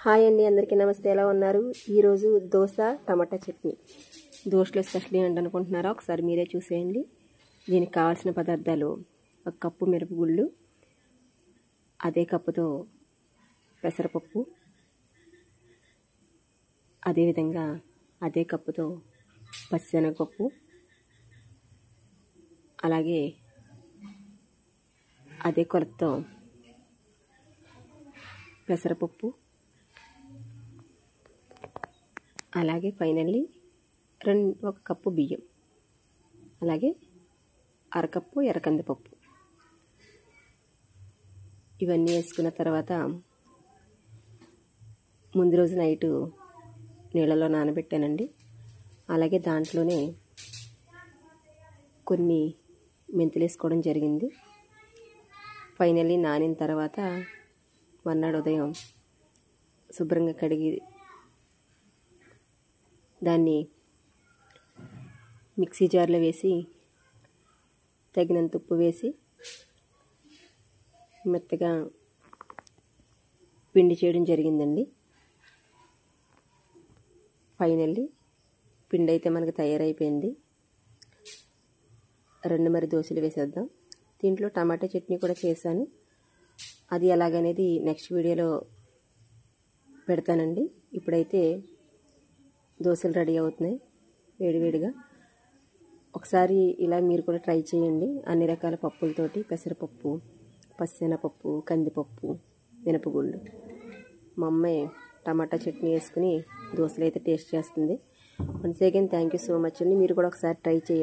Hi అండి, అందరికీ నమస్తే. ఎలా ఉన్నారు? ఈరోజు దోశ టమాటా చట్నీ. దోశలో స్పెషల్ ఏంటి అనుకుంటున్నారా? ఒకసారి మీరే చూసేయండి. దీనికి కావాల్సిన పదార్థాలు: 1 కప్పు మిరపగుళ్ళు, అదే కప్పుతో పెసరపప్పు, అదేవిధంగా అదే కప్పుతో పచ్చిశనగపప్పు, అలాగే అదే కొలతతో పెసరపప్పు, అలాగే ఫైనల్లీ 1 కప్పు బియ్యం, అలాగే అరకప్పు ఎర్రకందిపప్పు. ఇవన్నీ వేసుకున్న తర్వాత ముందు రోజు నైటు నీళ్ళలో నానబెట్టానండి. అలాగే దాంట్లోనే కొన్ని మెంతులు వేసుకోవడం జరిగింది. ఫైనల్లీ నానిన తర్వాత మర్నాడు ఉదయం శుభ్రంగా కడిగి దాన్ని మిక్సీ జార్లో వేసి తగినంత ఉప్పు వేసి మెత్తగా పిండి చేయడం జరిగిందండి. ఫైనల్లీ పిండి అయితే మనకు తయారైపోయింది. 2 మరి దోశలు వేసేద్దాం. దీంట్లో టమాటా చట్నీ కూడా చేశాను. అది ఎలాగనేది నెక్స్ట్ వీడియోలో పెడతానండి. ఇప్పుడైతే దోశలు రెడీ అవుతున్నాయి వేడివేడిగా. ఒకసారి ఇలా మీరు కూడా ట్రై చేయండి. అన్ని రకాల పప్పులతోటి, పెసరపప్పు, పచ్చిశనగపప్పు, కందిపప్పు, మినపగుళ్ళు. మా అమ్మాయి టమాటా చట్నీ వేసుకుని దోశలు అయితే టేస్ట్ చేస్తుంది. Once again thank you so much అండి. మీరు కూడా ఒకసారి ట్రై చేయండి.